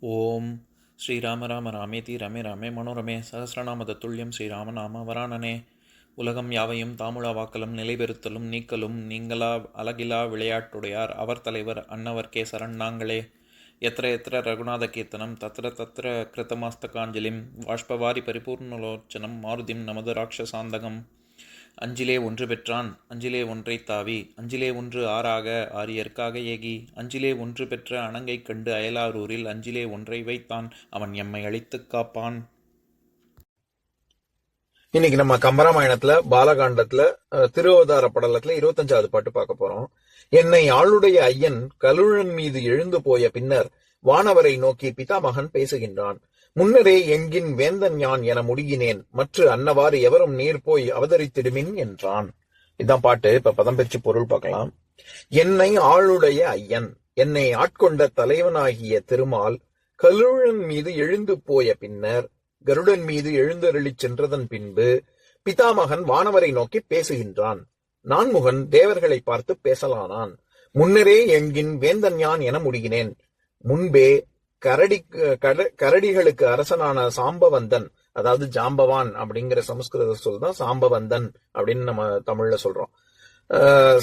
ஓம் ஸ்ரீராம ராம ராமேதி ரமே ராமே மனோரமே சகசிரநாம தத்துல்யம் ஸ்ரீராமநாம வராணனே. உலகம் யாவையும் தாமுழா வாக்கலும் நிலைபெறுத்தலும் நீக்கலும் நீங்களா அழகிலா விளையாட்டுடையார் அவர் தலைவர் அன்னவர் கேசரன் நாங்களே. எத்திர எத்திர ரகுநாத கீர்த்தனம் தத்திர தத்திர கிருத்தமாஸ்தகாஞ்சலிம் வாஷ்பவாரி பரிபூர்ணலோச்சனம் மாருதிம் நமது ராட்சசாந்தகம். அஞ்சிலே ஒன்று பெற்றான் அஞ்சிலே ஒன்றைத் தாவி அஞ்சிலே ஒன்று ஆறாக ஆரியர்க்காக ஏகி அஞ்சிலே ஒன்று பெற்ற அணங்கைக் கண்டு அயலாரூரில் அஞ்சிலே ஒன்றை வைத்தான் அவன் எம்மை அழித்துக் காப்பான். இன்னைக்கு நம்ம கம்பராமாயணத்துல பாலகாண்டத்துல திருவதார படலத்துல 25வது பாட்டு பார்க்க போறோம். என்னை ஆளுடைய ஐயன் கலுழன் மீது எழுந்து போய பின்னர் வானவரை நோக்கி பிதாமகன் பேசுகின்றான். முன்னரே என்கின் வேந்தன் யான் என முடிகினேன் மற்ற அன்னவாறு எவரும் நீர் போய் அவதரித்திடுமின் என்றான். இதான் பாட்டு. இப்ப பதம் பெற்று பொருள் பார்க்கலாம். என்னை ஆளுடைய ஐயன், என்னை ஆட்கொண்ட தலைவனாகிய திருமால் கலுழன் மீது எழுந்து போய பின்னர் கருடன் மீது எழுந்தருளிச் சென்றதன் பின்பு பிதாமகன் வானவரை நோக்கி பேசுகின்றான். நான்முகன் தேவர்களை பார்த்து பேசலானான். முன்னரே என்கின் வேந்தன் யான் என முடிகினேன். முன்பே கரடிகளுக்கு அரசனான சாம்பவந்தன், அதாவது ஜாம்பவான் அப்படிங்கிற சமஸ்கிருத சொல் தான் சாம்பவந்தன் அப்படின்னு நம்ம தமிழ்ல சொல்றோம்.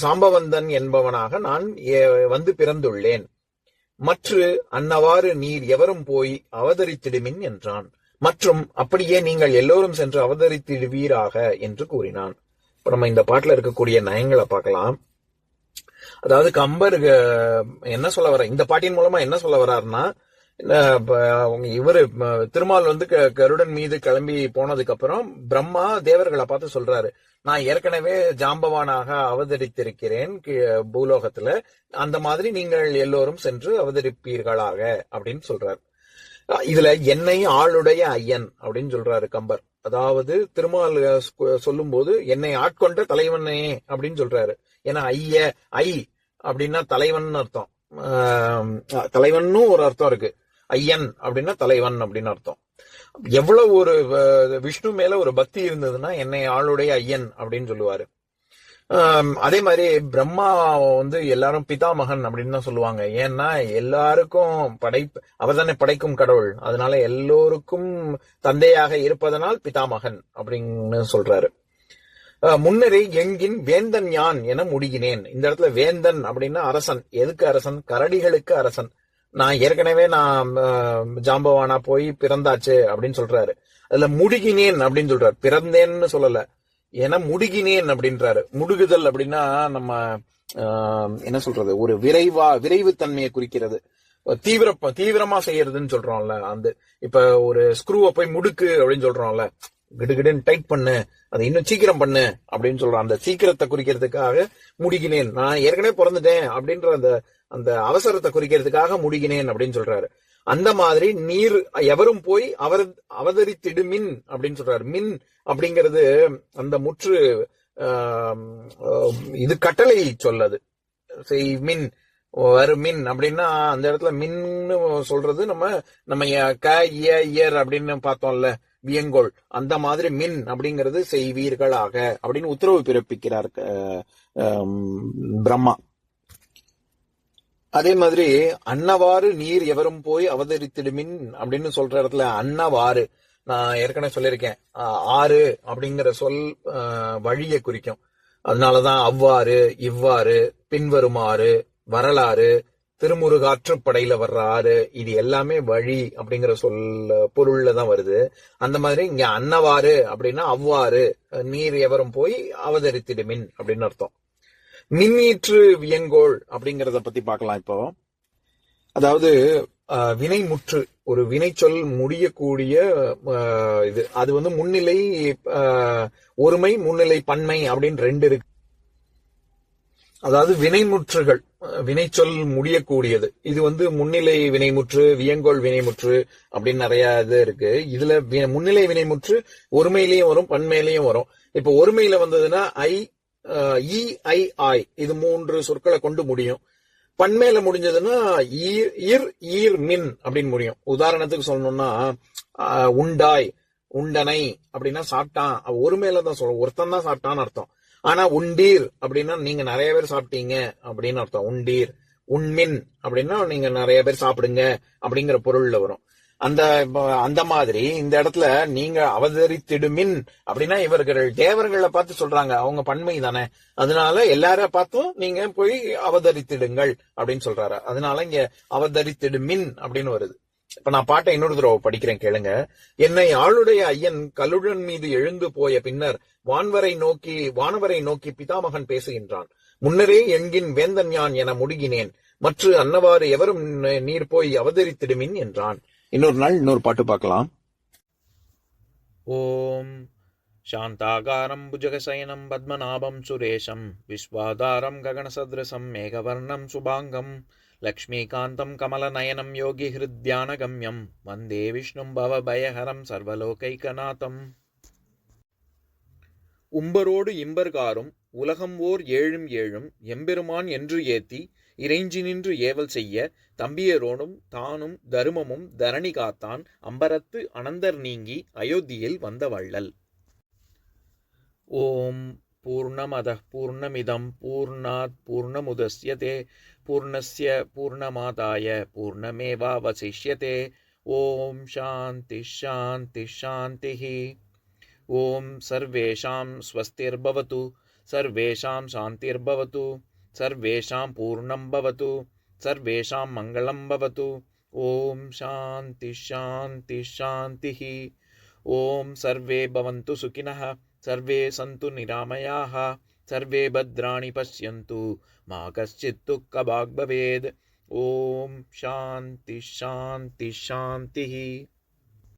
சாம்பவந்தன் என்பவனாக நான் வந்து பிறந்துள்ளேன். மற்ற அன்னவாறு நீர் எவரும் போய் அவதரித்திடுமின் என்றான். மற்றும் அப்படியே நீங்கள் எல்லோரும் சென்று அவதரித்திடுவீராக என்று கூறினான். இப்ப நம்ம இந்த பாட்டுல இருக்கக்கூடிய நயங்களை பார்க்கலாம். அதாவது கம்பர் என்ன சொல்ல வர, இந்த பாட்டின் மூலமா என்ன சொல்ல வர்றாருன்னா, இவரு திருமால் வந்து கருடன் மீது கிளம்பி போனதுக்கு அப்புறம் பிரம்மா தேவர்களை பார்த்து சொல்றாரு, நான் ஏற்கனவே ஜாம்பவானாக அவதரித்திருக்கிறேன் பூலோகத்துல, அந்த மாதிரி நீங்கள் எல்லோரும் சென்று அவதரிப்பீர்களாக அப்படின்னு சொல்றாரு. இதுல என்னை ஆளுடைய ஐயன் அப்படின்னு சொல்றாரு கம்பர். அதாவது திருமால் சொல்லும் போது என்னை ஆட்கொண்ட தலைவனே அப்படின்னு சொல்றாரு. ஏன்னா ஐ அப்படின்னா தலைவன் அர்த்தம், தலைவன்னு ஒரு அர்த்தம் இருக்கு. ஐயன் அப்படின்னா தலைவன் அப்படின்னு அர்த்தம். எவ்வளவு ஒரு விஷ்ணு மேல ஒரு பக்தி இருந்ததுன்னா என்னை ஆளுடைய ஐயன் அப்படின்னு சொல்லுவாரு. அதே மாதிரி பிரம்மா வந்து எல்லாரும் பிதாமகன் அப்படின்னு தான் சொல்லுவாங்க. ஏன்னா எல்லாருக்கும் அவர் தானே படைக்கும் கடவுள், அதனால எல்லோருக்கும் தந்தையாக இருப்பதனால் பிதாமகன் அப்படின்னு சொல்றாரு. முன்னரே என்கின் வேந்தன் யான் என முடிகினேன். இந்த இடத்துல வேந்தன் அப்படின்னா அரசன். எதுக்கு அரசன்? கரடிகளுக்கு அரசன். நான் ஏற்கனவே நான் ஜாம்பவானா போய் பிறந்தாச்சு அப்படின்னு சொல்றாரு. அதுல முடிகினேன் அப்படின்னு சொல்றாரு, பிறந்தேன்னு சொல்லல. ஏன்னா முடிகினேன் அப்படின்றாரு. முடுகுதல் அப்படின்னா நம்ம என்ன சொல்றது, ஒரு விரைவு தன்மையை குறிக்கிறது. தீவிரமா செய்யறதுன்னு சொல்றோம்ல. அந்த இப்ப ஒரு ஸ்க்ரூவை போய் முடுக்கு அப்படின்னு சொல்றோம்ல, கிடுகிடுன்னு டைட் பண்ணு, அதை இன்னும் சீக்கிரம் பண்ணு அப்படின்னு சொல்றான். அந்த சீக்கிரத்தை குறிக்கிறதுக்காக முடிகினேன், நான் ஏற்கனவே பிறந்துட்டேன் அப்படின்ற அந்த அவசரத்தை குறிக்கிறதுக்காக முடிகினேன் அப்படின்னு சொல்றாரு. அந்த மாதிரி நீர் எவரும் போய் அவதரித்திடுமின் அப்படின்னு சொல்றாரு. மின் அப்படிங்கிறது அந்த முற்று இது கட்டளை சொல்லது. மின் மின் அப்படின்னா அந்த இடத்துல மின்னு சொல்றது நம்ம இயர் அப்படின்னு பார்த்தோம்ல, வியங்கோள். அந்த மாதிரி மின் அப்படிங்கிறது செய்வீர்களாக அப்படின்னு உத்தரவு பிறப்பிக்கிறார் பிரம்மா. அதே மாதிரி அன்னவாறு நீர் எவரும் போய் அவதரித்திடுமின் அப்படின்னு சொல்ற இடத்துல அன்னவாறு, நான் ஏற்கனவே சொல்லியிருக்கேன், ஆறு அப்படிங்கிற சொல் வழியை குறிக்கும். அதனாலதான் அவ்வாறு, இவ்வாறு, பின்வருமாறு, வரலாறு, திருமுருகாற்றுப்படையில வர்ற ஆறு, இது எல்லாமே வழி அப்படிங்கிற சொல் பொருள்ல தான் வருது. அந்த மாதிரி இங்க அன்னவாறு அப்படின்னா அவ்வாறு நீர் எவரும் போய் அவதரித்திடுமின் அப்படின்னு அர்த்தம். மின்னீற்று வியங்கோள் அப்படிங்கறத பத்தி பார்க்கலாம் இப்போ. அதாவது வினைமுற்று, ஒரு வினை சொல் முடியக்கூடிய இது. அது வந்து முன்னிலை ஒருமை, முன்னிலை பன்மை அப்படின்னு ரெண்டு இருக்கு. அதாவது வினைமுற்றுகள், வினைச்சொல் முடியக்கூடியது. இது வந்து முன்னிலை வினைமுற்று, வியங்கோள் வினைமுற்று அப்படின்னு நிறைய இது இருக்கு. இதுல முன்னிலை வினைமுற்று ஒருமையிலையும் வரும், பன்மையிலையும் வரும். இப்ப ஒருமையில வந்ததுன்னா ஐ, இது 3 சொற்களை கொண்டு முடியும். பன்மையில முடிஞ்சதுன்னா ஈர் மின் அப்படின்னு முடியும். உதாரணத்துக்கு சொல்லணும்னா உண்டாய், உண்டனை அப்படின்னா சாப்பிட்டான். ஒருமையில தான் சொல்லுவோம், ஒருத்தன் தான் சாப்பிட்டான்னு அர்த்தம். ஆனா உண்டீர் அப்படின்னா நீங்க நிறைய பேர் சாப்பிட்டீங்க அப்படின்னு அர்த்தம். உண்டீர், உண்மின் அப்படின்னா நீங்க நிறைய பேர் சாப்பிடுங்க அப்படிங்கிற பொருள்ல வரும். அந்த மாதிரி இந்த இடத்துல நீங்க அவதரித்திடுமின் அப்படின்னா இவர்கள் தேவர்களை பார்த்து சொல்றாங்க, அவங்க பன்மை தானே, அதனால எல்லார பார்த்தும் நீங்க போய் அவதரித்திடுங்கள் அப்படின்னு சொல்றாரு. அதனால இங்க அவதரித்திடுமின் அப்படின்னு வருது. இப்ப நான் பாட்டை இன்னொரு தடவை படிக்கிறேன், கேளுங்க. என்னை ஆளுடைய ஐயன் கல்லுடன் மீது எழுந்து போய பின்னர் வானவரை நோக்கி பிதாமகன் பேசுகின்றான். முன்னரே என்கின் வேந்தன் யான் என முடிகினேன், மற்ற அன்னவாறு எவரும் நீர் போய் அவதரித்திடுமின் என்றான். இன்னொரு நாள் இன்னொரு பாட்டு பார்க்கலாம். ஓம் சாந்தாகாரம் புஜகசயனம் பத்மநாபம் சுரேஷம் விஸ்வாதாரம் ககனசத்ரசம் மேகவர்ணம் சுபாங்கம் லக்ஷ்மீகாந்தம் கமலநயனம் யோகி ஹிருத்யானகம்யம் வந்தே விஷ்ணும் பவபயஹரம் சர்வலோகைகநாதம். உம்பரோடு இம்பர்காரும் உலகம் ஓர் ஏழும் ஏழும் எம்பெருமான் என்று ஏத்தி இறைஞ்சி நின்று ஏவல் செய்ய தம்பியரோடும் தானும் தருமமும் தரணி காத்தான் அம்பரத்து அனந்தர் நீங்கி அயோத்தியில் வந்த வள்ளல். ஓம் பூர்ணமதః பூர்ணமிதம் பூர்ணாத் பூர்ணமுதஸ்யதே பூர்ணஸ்ய பூர்ணமாதாய பூர்ணமேவாவசிஷ்யதே. ஓம் சாந்தி ஷாந்தி ஷாந்திः. ஓம் சர்வேஷாம் ஸ்வஸ்திர்பவது சர்வேஷாம் சாந்திர்பவது சர்வேஷாம் பூர்ணம் பவது சர்வேஷாம் மங்களம் பவது. ஓம் சாந்தி ஷாந்தி ஷாந்திः. ஓம் சர்வே பவந்து சுகினः சர்வே சந்து நிராமயாः சர்வே பத்ராணி பஷ்யந்து மா கஷ்சித் துக்கபாக் பவேத். ஓம் சாந்தி ஷாந்தி ஷாந்திः.